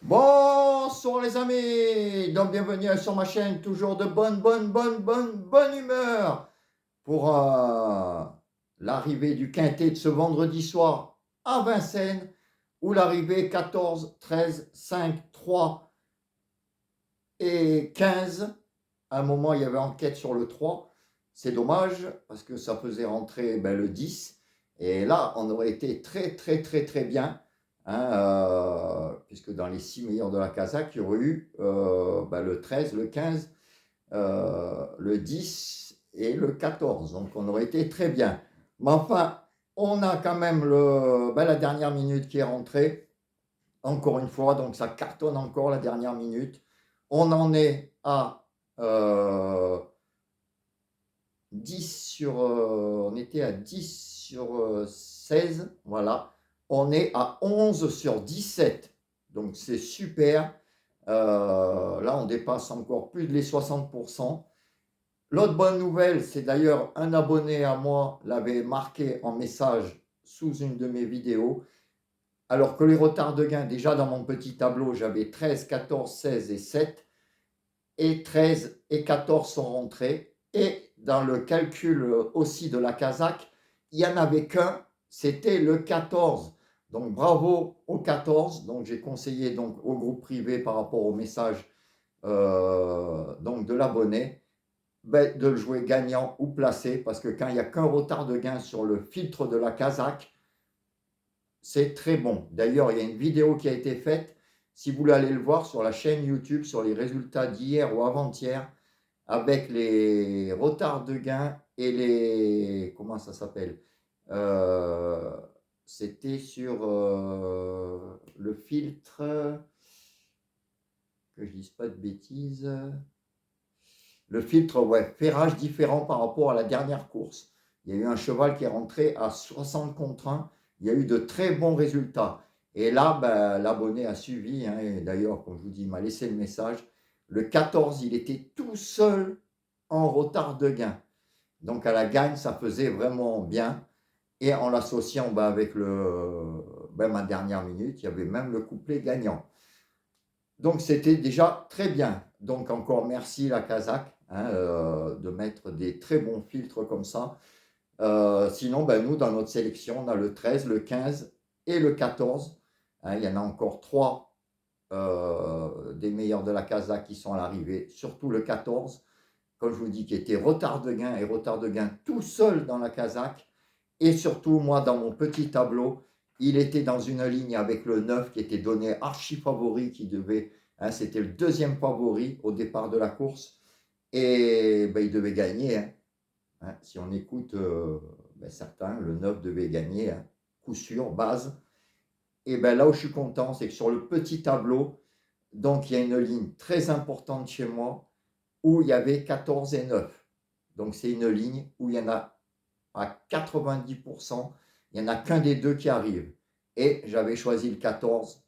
Bonsoir les amis, donc bienvenue sur ma chaîne, toujours de bonne humeur pour l'arrivée du quintet de ce vendredi soir à Vincennes, où l'arrivée 14, 13, 5, 3 et 15. À un moment, il y avait enquête sur le 3. C'est dommage parce que ça faisait rentrer le 10. Et là, on aurait été très bien. Hein, puisque dans les 6 meilleurs de la Kazakh, il y aurait eu le 13, le 15, le 10 et le 14. Donc on aurait été très bien. Mais enfin, on a quand même la dernière minute qui est rentrée. Encore une fois, donc ça cartonne encore la dernière minute. On en est à 10 sur, on était à 10 sur 16, voilà. On est à 11 sur 17, donc c'est super. Là, on dépasse encore plus de les 60%. L'autre bonne nouvelle, c'est d'ailleurs un abonné à moi l'avait marqué en message sous une de mes vidéos. Alors que les retards de gain, déjà dans mon petit tableau, j'avais 13, 14, 16 et 7. Et 13 et 14 sont rentrés. Et dans le calcul aussi de la Kazakh, il n'y en avait qu'un, c'était le 14. Donc bravo au 14. Donc j'ai conseillé donc au groupe privé par rapport au message donc de l'abonné de le jouer gagnant ou placé, parce que quand il n'y a qu'un retard de gain sur le filtre de la Kazakh, c'est très bon. D'ailleurs, il y a une vidéo qui a été faite, si vous voulez aller le voir sur la chaîne YouTube, sur les résultats d'hier ou avant-hier, avec les retards de gain et les... Comment ça s'appelle C'était sur le filtre, que je dise pas de bêtises, le filtre, ouais, ferrage différent par rapport à la dernière course. Il y a eu un cheval qui est rentré à 60 contre 1. Il y a eu de très bons résultats. Et là, l'abonné a suivi. Hein, et d'ailleurs, comme je vous dis, il m'a laissé le message. Le 14, il était tout seul en retard de gain. Donc à la gagne, ça faisait vraiment bien. Et en l'associant avec ma dernière minute, il y avait même le couplet gagnant. Donc c'était déjà très bien. Donc encore merci la Kazakh de mettre des très bons filtres comme ça. Sinon, nous, dans notre sélection, on a le 13, le 15 et le 14. Hein, il y en a encore 3 des meilleurs de la Kazakh qui sont à l'arrivée, surtout le 14, comme je vous dis, qui était retard de gain et retard de gain tout seul dans la Kazakh. Et surtout, moi, dans mon petit tableau, il était dans une ligne avec le 9 qui était donné archi favori, qui devait, hein, c'était le deuxième favori au départ de la course. Et il devait gagner. Hein. Si on écoute certains, le 9 devait gagner, hein, coup sûr, base. Et là où je suis content, c'est que sur le petit tableau, donc il y a une ligne très importante chez moi où il y avait 14 et 9. Donc c'est une ligne où il y en a à 90%, il n'y en a qu'un des deux qui arrive. Et j'avais choisi le 14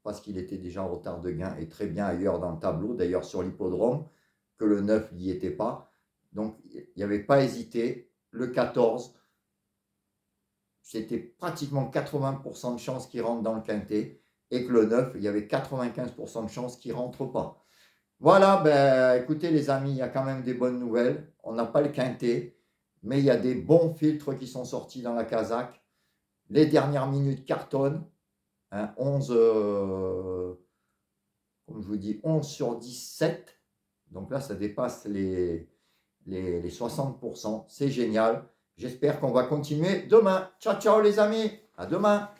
parce qu'il était déjà en retard de gain et très bien ailleurs dans le tableau, d'ailleurs sur l'hippodrome, que le 9 n'y était pas. Donc il n'y avait pas hésité. Le 14, c'était pratiquement 80% de chances qu'il rentre dans le quintet, et que le 9, il y avait 95% de chances qu'il ne rentre pas. Voilà, écoutez les amis, il y a quand même des bonnes nouvelles. On n'a pas le quintet, mais il y a des bons filtres qui sont sortis dans la Kazakh. Les dernières minutes cartonnent. Hein, 11, comme je vous dis, 11 sur 17. Donc là, ça dépasse les 60%. C'est génial. J'espère qu'on va continuer demain. Ciao, ciao les amis. À demain.